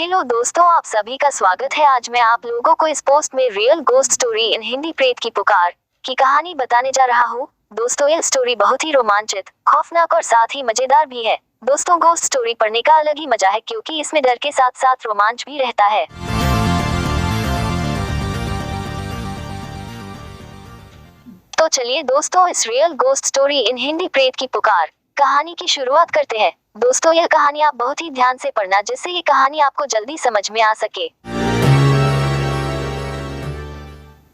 Hello दोस्तों, आप सभी का स्वागत है। आज मैं आप लोगों को इस पोस्ट में real ghost story in Hindi प्रेत की पुकार की कहानी बताने जा रहा हूँ। दोस्तों, यह स्टोरी बहुत ही रोमांचित, खौफनाक और साथ ही मजेदार भी है। दोस्तों, गोस्ट स्टोरी पढ़ने का अलग ही मजा है क्योंकि इसमें डर के साथ साथ रोमांच भी रहता है। तो चलिए दोस्तों, इस real ghost story in Hindi प्रेत की पुकार कहानी की शुरुआत करते हैं। दोस्तों, यह कहानी आप बहुत ही ध्यान से पढ़ना जिससे ये कहानी आपको जल्दी समझ में आ सके।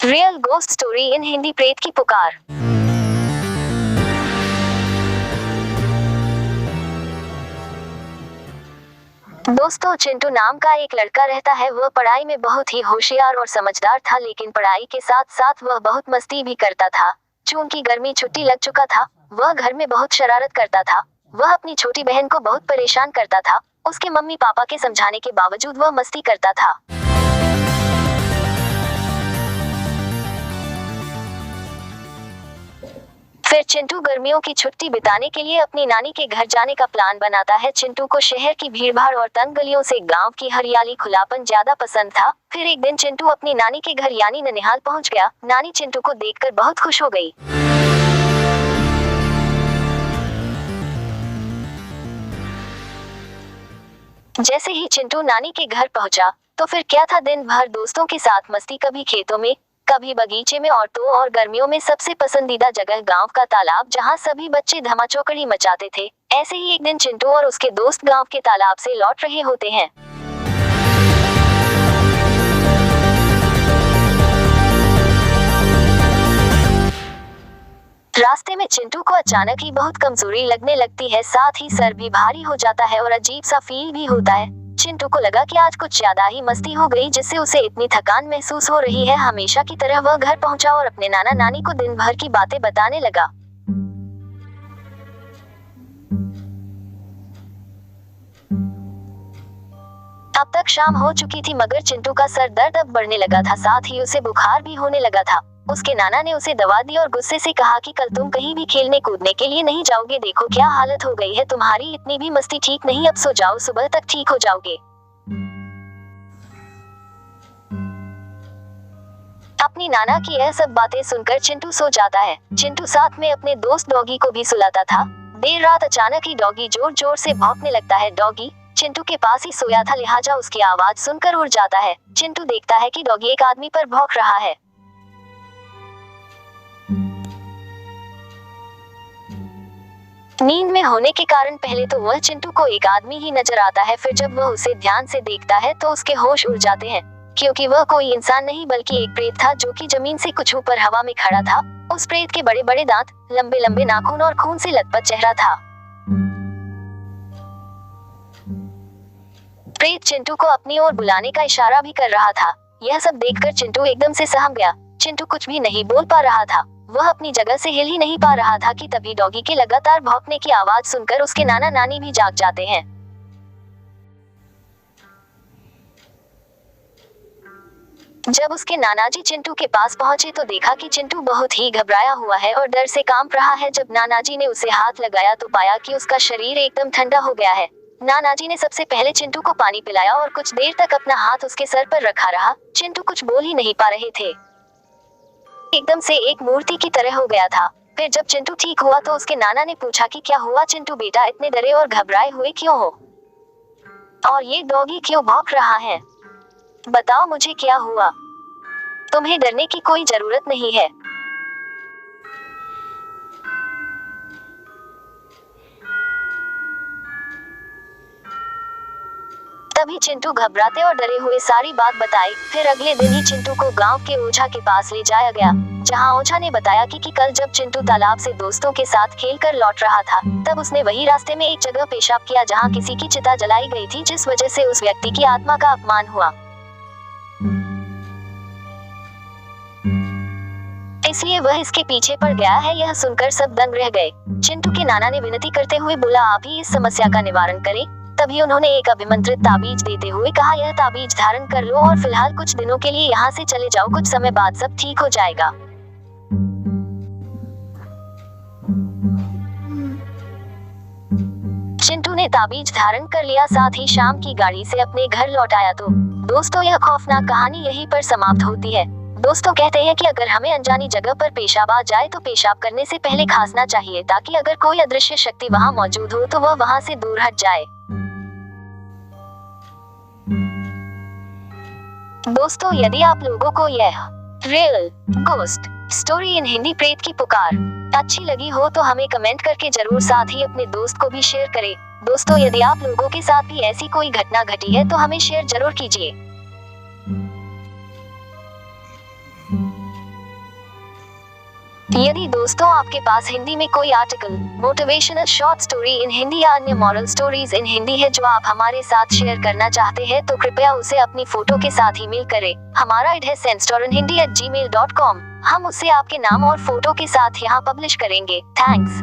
Real ghost story in Hindi प्रेत की पुकार। दोस्तों, चिंटू नाम का एक लड़का रहता है। वह पढ़ाई में बहुत ही होशियार और समझदार था, लेकिन पढ़ाई के साथ साथ वह बहुत मस्ती भी करता था। चूंकि गर्मी छुट्टी लग चुका था, वह घर में बहुत शरारत करता था। वह अपनी छोटी बहन को बहुत परेशान करता था। उसके मम्मी पापा के समझाने के बावजूद वह मस्ती करता था। फिर चिंटू गर्मियों की छुट्टी बिताने के लिए अपनी नानी के घर जाने का प्लान बनाता है। चिंटू को शहर की भीड़भाड़ और तंग गलियों से गांव की हरियाली खुलापन ज्यादा पसंद था। फिर एक दिन चिंटू अपनी नानी के घर यानी ननिहाल पहुंच गया। नानी चिंटू को देखकर बहुत खुश हो गई। जैसे ही चिंटू नानी के घर पहुंचा तो फिर क्या था, दिन भर दोस्तों के साथ मस्ती, कभी खेतों में कभी बगीचे में, और गर्मियों में सबसे पसंदीदा जगह गांव का तालाब, जहां सभी बच्चे धमाचौकड़ी मचाते थे। ऐसे ही एक दिन चिंटू और उसके दोस्त गांव के तालाब से लौट रहे होते हैं। रास्ते में चिंटू को अचानक ही बहुत कमजोरी लगने लगती है, साथ ही सर भी भारी हो जाता है और अजीब सा फील भी होता है। चिंटू को लगा कि आज कुछ ज्यादा ही मस्ती हो गई जिससे उसे इतनी थकान महसूस हो रही है। हमेशा की तरह वह घर पहुंचा और अपने नाना नानी को दिन भर की बातें बताने लगा। अब तक शाम हो चुकी थी मगर चिंटू का सर दर्द अब बढ़ने लगा था, साथ ही उसे बुखार भी होने लगा था। उसके नाना ने उसे दवा दी और गुस्से से कहा कि कल तुम कहीं भी खेलने कूदने के लिए नहीं जाओगे। देखो क्या हालत हो गई है तुम्हारी, इतनी भी मस्ती ठीक नहीं, अब सो जाओ, सुबह तक ठीक हो जाओगे। अपनी नाना की यह सब बातें सुनकर चिंटू सो जाता है। चिंटू साथ में अपने दोस्त डॉगी को भी सुलाता था। देर रात अचानक ही डॉगी जोर जोर से भौंकने लगता है। डॉगी चिंटू के पास ही सोया था, लिहाजा उसकी आवाज सुनकर उड़ जाता है। चिंटू देखता है कि डॉगी एक आदमी पर भौंक रहा है। नींद में होने के कारण पहले तो वह चिंटू को एक आदमी ही नजर आता है, फिर जब वह उसे ध्यान से देखता है तो उसके होश उड़ जाते हैं, क्योंकि वह कोई इंसान नहीं बल्कि एक प्रेत था जो कि जमीन से कुछ ऊपर हवा में खड़ा था। उस प्रेत के बड़े बड़े दांत, लंबे लंबे नाखून और खून से लथपथ चेहरा था। प्रेत चिंटू को अपनी ओर बुलाने का इशारा भी कर रहा था। यह सब देखकर चिंटू एकदम से सहम गया। चिंटू कुछ भी नहीं बोल पा रहा था, वह अपनी जगह से हिल ही नहीं पा रहा था कि तभी डॉगी के लगातार भौंकने की आवाज सुनकर उसके नाना नानी भी जाग जाते हैं। जब उसके नानाजी चिंटू के पास पहुंचे तो देखा कि चिंटू बहुत ही घबराया हुआ है और डर से कांप रहा है। जब नानाजी ने उसे हाथ लगाया तो पाया कि उसका शरीर एकदम ठंडा हो गया है। नानाजी ने सबसे पहले चिंटू को पानी पिलाया और कुछ देर तक अपना हाथ उसके सर पर रखा रहा। चिंटू कुछ बोल ही नहीं पा रहे थे, एकदम से एक मूर्ति की तरह हो गया था। फिर जब चिंटू ठीक हुआ तो उसके नाना ने पूछा कि क्या हुआ चिंटू बेटा, इतने डरे और घबराए हुए क्यों हो, और ये डॉगी क्यों भौंक रहा है, बताओ मुझे क्या हुआ। तुम्हें डरने की कोई जरूरत नहीं है। तभी चिंटू घबराते और डरे हुए सारी बात बताई। फिर अगले दिन ही चिंटू को गांव के ओझा के पास ले जाया गया, जहां ओझा ने बताया कि कल जब चिंटू तालाब से दोस्तों के साथ खेलकर लौट रहा था तब उसने वही रास्ते में एक जगह पेशाब किया जहां किसी की चिता जलाई गई थी, जिस वजह से उस व्यक्ति की आत्मा का अपमान हुआ। इसलिए वह इसके पीछे पड़ गया है। यह सुनकर सब दंग रह गए। चिंटू के नाना ने विनती करते हुए बोला, आप ही इस समस्या का निवारण करें। तभी उन्होंने एक अभिमंत्रित ताबीज देते हुए कहा, यह ताबीज धारण कर लो और फिलहाल कुछ दिनों के लिए यहाँ से चले जाओ, कुछ समय बाद सब ठीक हो जाएगा। चिंटू ने ताबीज धारण कर लिया, साथ ही शाम की गाड़ी से अपने घर लौट आया। तो दोस्तों यह खौफनाक कहानी यहीं पर समाप्त होती है। दोस्तों कहते हैं कि अगर हमें अनजानी जगह पर पेशाब आ जाए तो पेशाब करने से पहले खांसना चाहिए, ताकि अगर कोई अदृश्य शक्ति वहां मौजूद हो तो वह वहां से दूर हट जाए। दोस्तों यदि आप लोगों को यह real ghost story in Hindi प्रेत की पुकार अच्छी लगी हो तो हमें कमेंट करके जरूर, साथ ही अपने दोस्त को भी शेयर करें। दोस्तों यदि आप लोगों के साथ भी ऐसी कोई घटना घटी है तो हमें शेयर जरूर कीजिए। यदि दोस्तों आपके पास हिंदी में कोई article, motivational short story in Hindi या अन्य मॉरल स्टोरीज इन हिंदी है जो आप हमारे साथ शेयर करना चाहते हैं तो कृपया उसे अपनी फोटो के साथ ईमेल करें। हमारा एड है sendstoryinhindi@gmail.com। हम उसे आपके नाम और फोटो के साथ यहाँ पब्लिश करेंगे। थैंक्स।